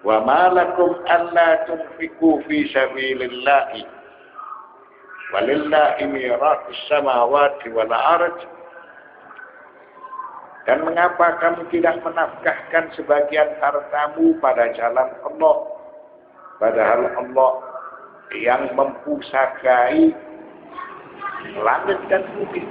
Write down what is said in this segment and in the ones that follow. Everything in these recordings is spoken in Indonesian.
Wa ma lakum alla tunfiqu fi sabilillahi walillahi miratus samawati wal ardh. Dan mengapa kamu tidak menafkahkan sebagian hartamu pada jalan Allah, padahal Allah yang mempusakai langit dan bumi.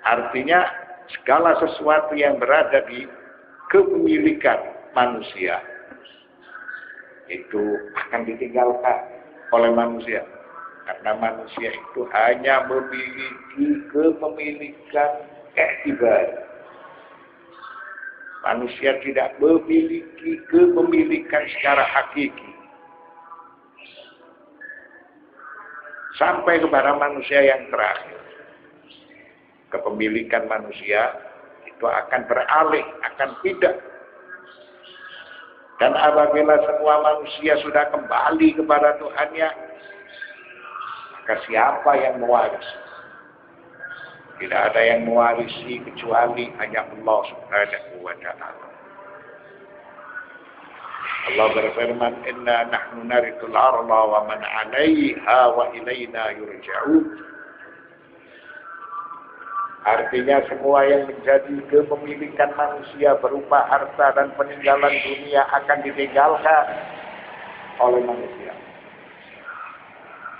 Artinya segala sesuatu yang berada di kepemilikan manusia itu akan ditinggalkan oleh manusia, karena manusia itu hanya memiliki kepemilikan ibadah. Manusia tidak memiliki kepemilikan secara hakiki sampai kepada manusia yang terakhir. Kepemilikan manusia itu akan beralih, akan pindah. Dan apabila semua manusia sudah kembali kepada Tuhannya, maka siapa yang mewarisi? Tidak ada yang mewarisi kecuali hanya Allah Subhanahu wa ta'ala. Allah berfirman, "Inna nahnu narithul arda wa man 'alaiha wa ilaina yurja'un." Artinya semua yang menjadi kepemilikan manusia berupa harta dan peninggalan dunia akan ditinggalkan oleh manusia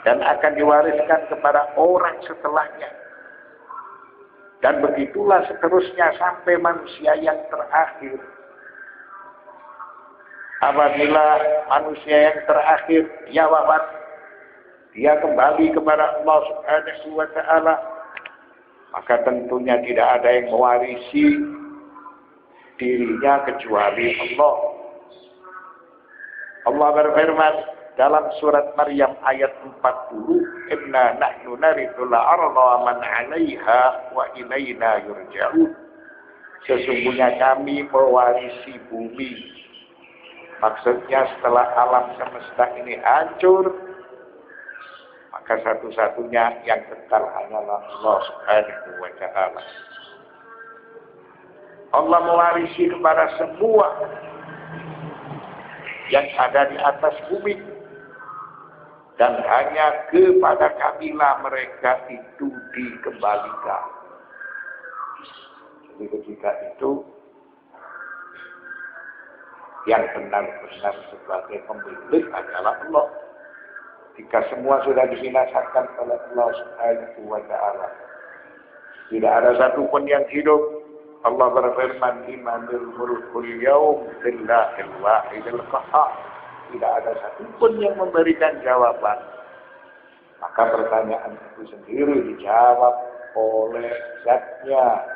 dan akan diwariskan kepada orang setelahnya. Dan begitulah seterusnya sampai manusia yang terakhir. Apabila manusia yang terakhir dia wafat, dia kembali kepada Allah Subhanahu wa ta'ala, maka tentunya tidak ada yang mewarisi dirinya kecuali Allah. Allah berfirman dalam surat Maryam ayat 40, "Inna nahnu narithul arda wa man 'alaiha wa ilaina yurja'un." Sesungguhnya kami mewarisi bumi. Maksudnya setelah alam semesta ini hancur, maka satu-satunya yang kekal hanyalah Allah Subhanahu wa ta'ala. Allah mewarisi kepada semua yang ada di atas bumi, dan hanya kepada kamilah mereka itu dikembalikan. Jadi ketika itu yang benar-benar sebagai pemilik adalah Allah. Jika semua sudah dibinasakan oleh Allah Subhanahu wa ta'ala, tidak ada satupun yang hidup. Allah berfirman, "Limanil mulkul yaum lillahil wahidil qahhar." Tidak ada satupun yang memberikan jawaban. Maka pertanyaan itu sendiri dijawab oleh zatnya.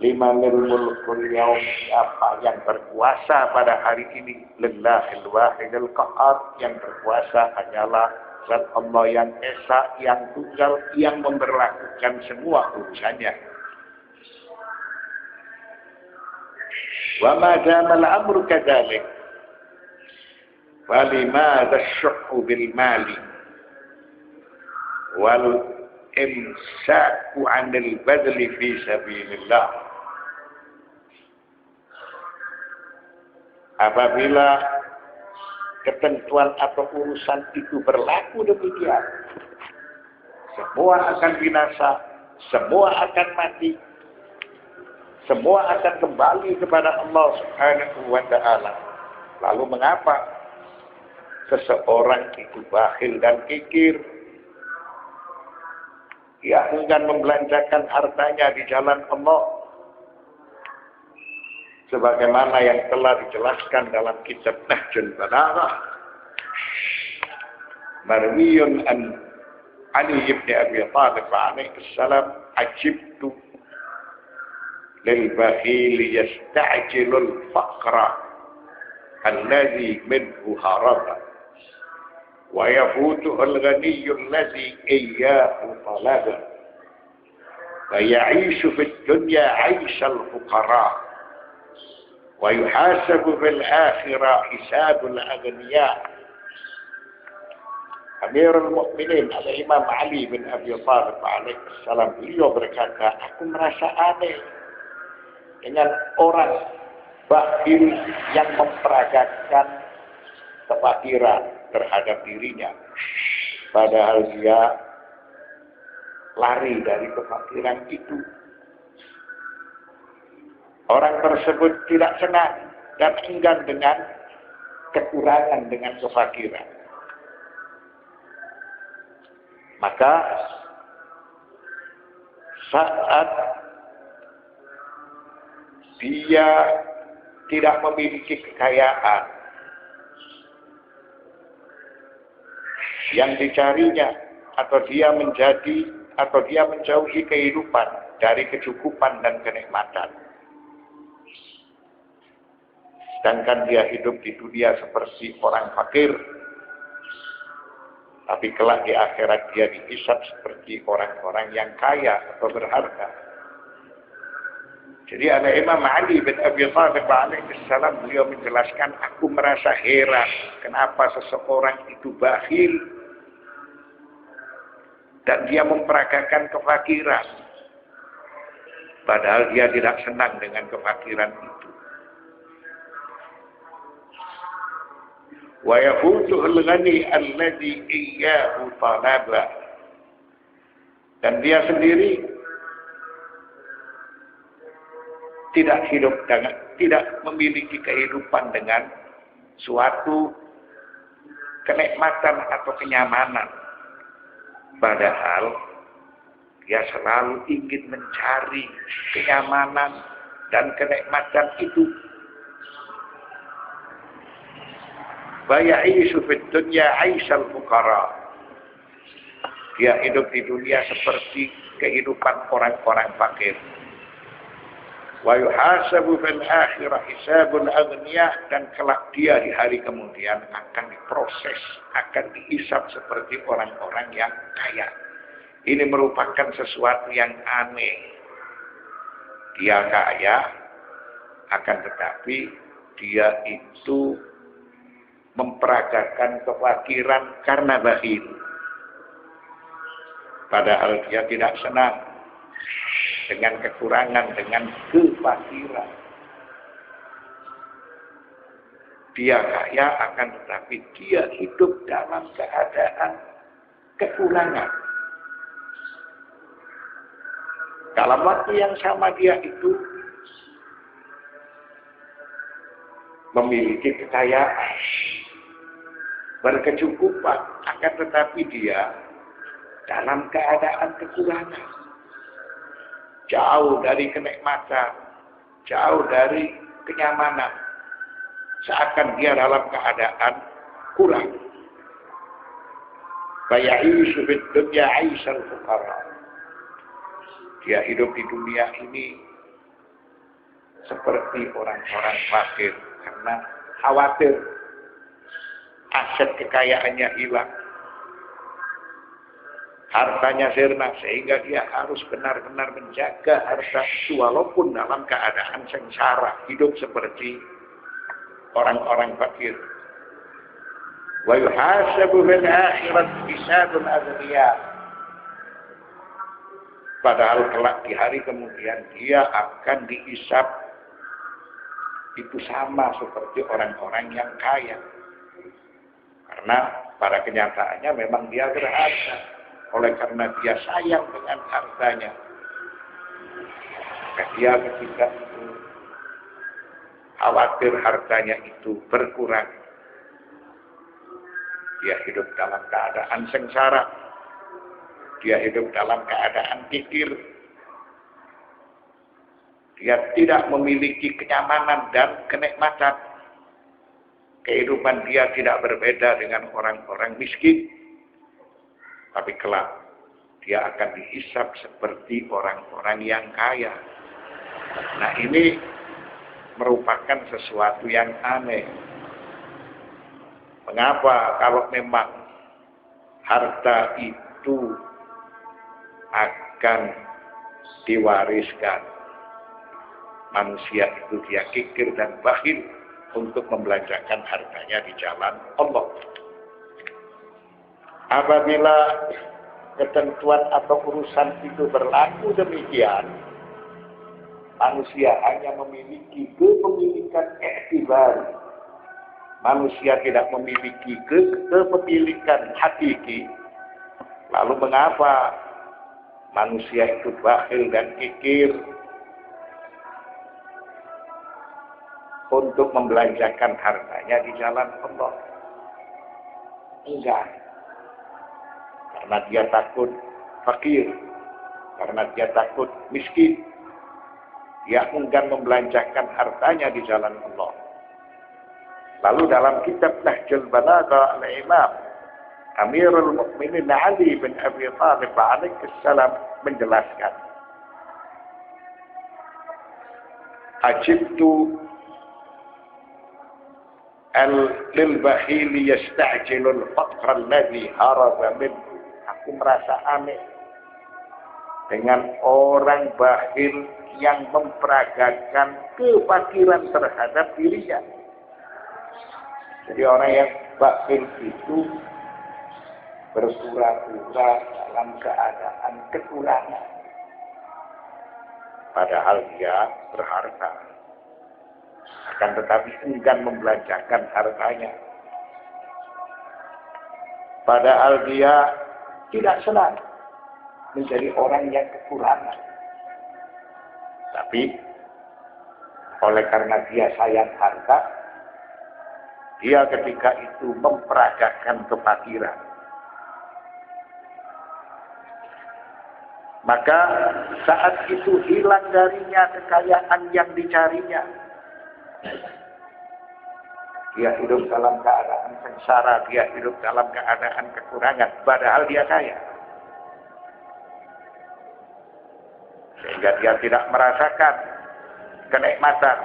Limanil mulkul yaum, siapa yang berkuasa pada hari ini? Lillahil wahidil qahhar, yang berkuasa hanyalah zat Allah yang esa, yang tunggal, yang memberlakukan semua urusannya. Wa ma dama al-amru kadzalik, falimadha ash-shuhhu bil mali wal imsaku 'anil badli fi sabilillah. Apabila ketentuan atau urusan itu berlaku demikian, semua akan binasa, semua akan mati, semua akan kembali kepada Allah Subhanahu wa ta'ala. Lalu mengapa seseorang itu bakhil dan kikir? Dia enggan membelanjakan hartanya di jalan Allah, sebagaimana yang telah dijelaskan dalam kitab Nahjul Balaghah. Marwiyun an Ali ibn Abi Thalib alaihi salam, "Ajibtu lil bakhil yasta'jilu al-faqra alladhi minhu haraba wa yafutuhu al-ghaniyyu alladhi iyyahu talaba wa ya'ishu fid dunya 'aisha al-fuqara wa yuhasabu fil akhirah hisabul aghniya." Amirul Mukminin Al-Imam Ali bin Abi Thalib alaihissalam, beliau berkata, aku merasa aneh dengan orang bakhil yang memperagakan kefakiran terhadap dirinya, padahal dia lari dari kefakiran itu. Orang tersebut tidak senang dan enggan dengan kekurangan, dengan kefakiran. Maka saat dia tidak memiliki kekayaan yang dicarinya, atau dia menjauhi kehidupan dari kecukupan dan kenikmatan, sedangkan dia hidup di dunia seperti orang fakir, tapi kelak di akhirat dia dihisab seperti orang-orang yang kaya atau berharga. Jadi Imam Ali bin Abi Thalib alaihissalam, beliau menjelaskan, aku merasa heran kenapa seseorang itu bakhil dan dia memperagakan kefakiran, padahal dia tidak senang dengan kefakiran itu. Wa yahutuhul ghani alladhi iyyahu talaba, dan dia sendiri tidak memiliki kehidupan dengan suatu kenikmatan atau kenyamanan, padahal dia selalu ingin mencari kenyamanan dan kenikmatan itu. Baya'isu fid dunya 'aisal fuqara, dia hidup di dunia seperti kehidupan orang-orang fakir. Wa yuhasabu fil akhirah hisabul aghniya, dan kelak dia di hari kemudian akan diproses, akan dihisab seperti orang-orang yang kaya. Ini merupakan sesuatu yang aneh. Dia kaya, akan tetapi dia itu memperagakan kefakiran karena bakhil, padahal dia tidak senang dengan kekurangan, dengan kefakiran. Dia kaya, akan tetapi dia hidup dalam keadaan kekurangan. Dalam waktu yang sama dia itu memiliki kekayaan, berkecukupan, akan tetapi dia dalam keadaan kekurangan, jauh dari kenikmatan, jauh dari kenyamanan, seakan dia dalam keadaan kurang. Baya'isu fid dunya 'aisal fuqara, dia hidup di dunia ini seperti orang-orang fakir karena khawatir aset kekayaannya hilang, hartanya sirna, sehingga dia harus benar-benar menjaga harta itu walaupun dalam keadaan sengsara, hidup seperti orang-orang fakir. Wa yuhasabu fil akhirat hisabul aghniya, padahal kelak di hari kemudian dia akan dihisab itu sama seperti orang-orang yang kaya, karena pada kenyataannya memang dia berharga. Oleh karena dia sayang dengan hartanya, maka dia ketika itu khawatir hartanya itu berkurang, dia hidup dalam keadaan sengsara, dia hidup dalam keadaan kikir, dia tidak memiliki kenyamanan dan kenikmatan. Kehidupan dia tidak berbeda dengan orang-orang miskin, tapi kelak dia akan dihisab seperti orang-orang yang kaya. Nah, ini merupakan sesuatu yang aneh. Mengapa kalau memang harta itu akan diwariskan, manusia itu dia kikir dan bakhil untuk membelanjakan hartanya di jalan Allah. Apabila ketentuan atau urusan itu berlaku demikian, manusia hanya memiliki kepemilikan iktibar. Manusia tidak memiliki kepemilikan hakiki. Lalu mengapa manusia itu bakhil dan kikir untuk membelanjakan hartanya di jalan Allah? Enggak. Karena dia takut fakir, karena dia takut miskin, dia enggan membelanjakan hartanya di jalan Allah. Lalu dalam kitab Nahjul Balagha al-Imam Amirul Mukminin Ali bin Abi Thalib alaihissalam menjelaskan, ajibtu lil-bakhili yasta'jilul faqra alladhi haraba minhu. Aku merasa aneh dengan orang bakhil yang memperagakan kefakiran terhadap dirinya. Jadi orang yang bakhil itu berpura-pura dalam keadaan kekurangan, padahal dia berharta. Akan tetapi enggan membelanjakan hartanya. Padahal dia tidak senang menjadi orang yang kekurangan. Tapi oleh karena dia sayang harta, dia ketika itu memperagakan kefakiran. Maka saat itu hilang darinya kekayaan yang dicarinya. Dia hidup dalam keadaan sengsara, dia hidup dalam keadaan kekurangan, padahal dia kaya. Sehingga dia tidak merasakan kenikmatan,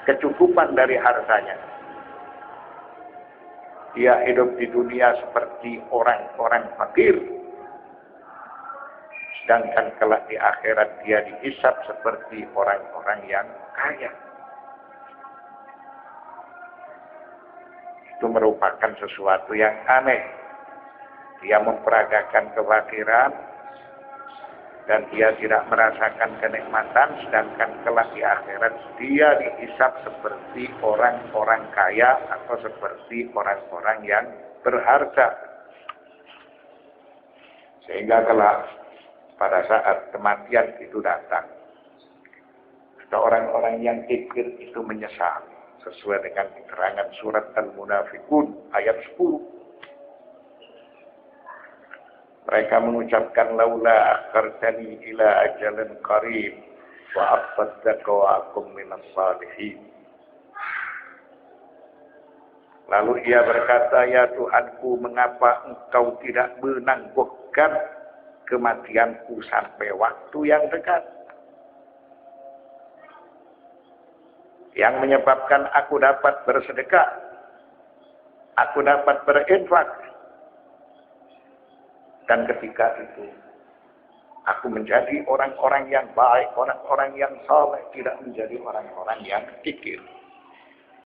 kecukupan dari hartanya. Dia hidup di dunia seperti orang-orang fakir, sedangkan kelak di akhirat dia dihisab seperti orang-orang yang kaya. Itu merupakan sesuatu yang aneh. Dia memperagakan kefakiran dan dia tidak merasakan kenikmatan, sedangkan kelak di akhirat dia dihisab seperti orang-orang kaya atau seperti orang-orang yang berharta. Sehingga kelak pada saat kematian itu datang, orang-orang yang kikir itu menyesal. Sesuai dengan keterangan surat Al-Munafiqun ayat 10. Mereka mengucapkan, laula akhartani ila ajalin qarib wa asaddaqa wa akum minas salihin. Lalu ia berkata, ya Tuhanku, mengapa engkau tidak menangguhkan kematianku sampai waktu yang dekat, yang menyebabkan aku dapat bersedekah, aku dapat berinfak, dan ketika itu aku menjadi orang-orang yang baik, orang-orang yang saleh, tidak menjadi orang-orang yang kikir.